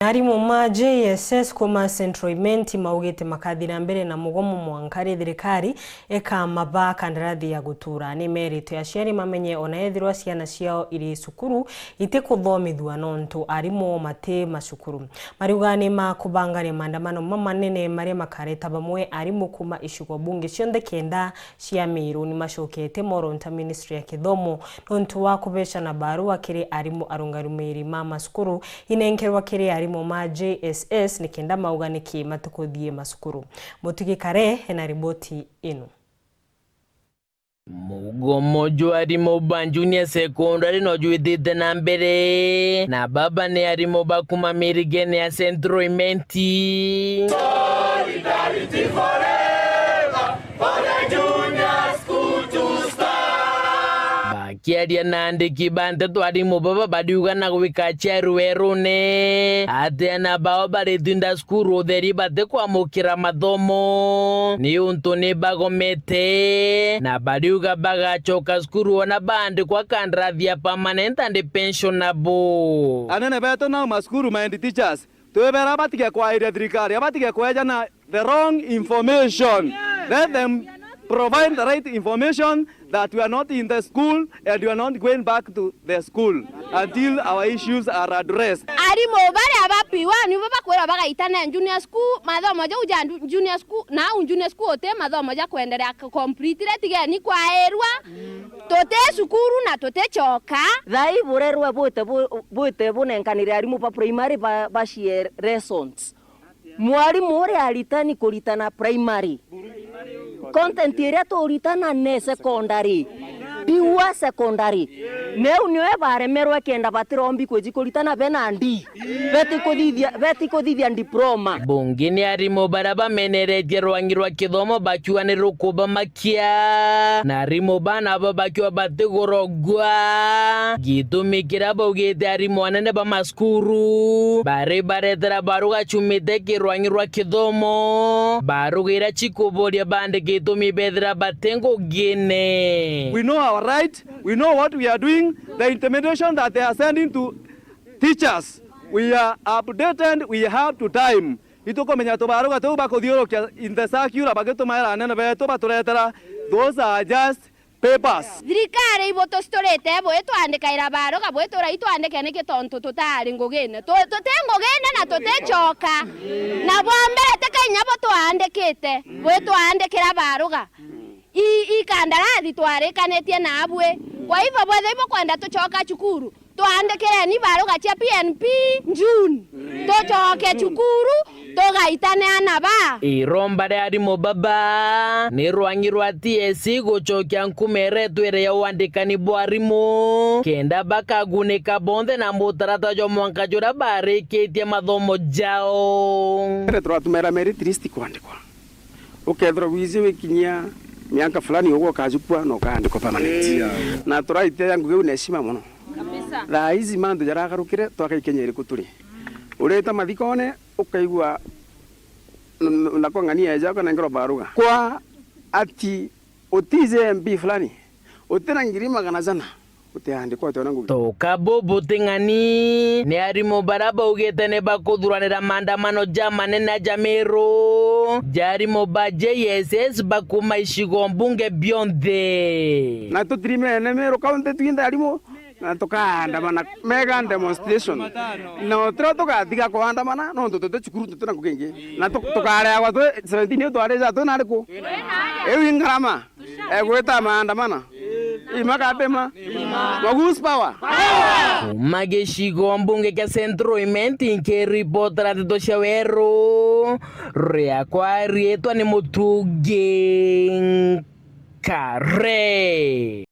Arimu ma JSS kuma Central Imenti maugete makathira mbere na mugomo mwankari thirikari eka maba kandarathi ya gutura ni BERITE ACIARI mamenye ona ethirwa ciana ciao iri cukuru ite kuthomithwa nontu arimu mate macukuru marugani ma kubangania maandamano mamanene maria makareta bamwe arimu kuma icigo bunge cionthe kenda cia Miru ni macokete moronta MINISTRI ya KITHOMO nontu wa kubeca na barua kiri arimu arungarumiri ma macukuru inenkerwa kiri arimu ma JSS ni kenda mauganiki matukuthie macukuru. Mutigikare na riboti ino. Mugomo arimu ba junior secondary no juithite na mbere na baba ni arimu bakuma mirigene ya Central Imenti. Solidarity forever for the junior school to start. Bakiaria nande kibante tu arimu baba badiuga na gwika cheruerune ate na bao barithinda skuru theri bate kwamukira mathomo ni untu ni bagomete na badiuga bagachoka skuru ona bandi kwa kandarathi ya permanent and pensionable anene beto na maskuru mind teachers tuwebera batige kwa area thirikari abatige kweja na the wrong information. Let them provide the right information that we are not in the school and we are not going back to the school until our issues are addressed. Arimu bari abapiwa ni babakwera bagaitana junior school mathomo ja junior school na junior school ote mathomo ja kuendelea complete tigeni kwa erwa tote sukuru na tote choka thai burerwa bote bunenkanire arimu pa primary ba share lessons mwarimu uri aritani kuritana primary content iria turitana ne secondary diwa secondary neu niwe baremerwe kenda batirombi kujikuritana benandi beti kuthithia diploma bunge ni arimu baraba meneretie rwangirwa kithomo bakiwa ni rukuba makia na arimu bana bakiwa batigorogwa gitumikira baugite arimu anene ba maskuru baretera baruga chumite kirwangirwa kithomo barugira chikuboria bande gitumi bethera batengo gine. We know our right, we know what we are doing, the intimidation that they are sending to teachers. We are updated, we have to time. Itoko menya tobaruga to bakothiorokia in the circular bagetumaira anene beto baturetera, those are just papers. Thirikari iboto storete bwetu andikaira baruga bwetu raitu andike niki tontu tutari ngugene tutengogene na tutechoka na bwambere tekanya boto andikite bwetu andikira baruga I kandarathi twarekanetie na abwe kwa hivyo bwethe ibo kwenda tuchoka cukuru tuandikire ni baruga cia PNP June tuchoke cukuru tugaitane anaba iromba ria arimu baba ni rwangirwa TSC guchokia nkumere twere ya wandikani bwarimu kenda bakagunika bonthe na mutarata jo mwanka jura barikitie mathomo jao turatumera merit list kwandikwa ukethra wizi wikinyia miaka fulani ugo kajukwa no kaandiko permanent na turaite yangu geu neshima muno kabisa tha hizi mandu jaragarukire twakaikenyere kuturi ureta mathikone ukaigwa na kongania eja kana ngoro baruga kwa ati utize MP fulani utena ngirima kana jana utiandikwa tonangu toka bobo tengani ni arimu baraba ugete ne bakuthuranira maandamano JAMANENE na Jamero jarimu ba JSS bakuma icigo mbunge bionthe na tutirime ne mero kaunti twinda arimu na tukaandamana mega demonstration no tukathiga kuandamana no tutote cukuru tutuna kukengi na tukarea gwa 17 twareja tunariko ewi ngarama egweta maandamana imakapema wagus power magecigo mbunge ka Central Imenti nke report ratito shawero ria kwa rietwa ni mutuge kare.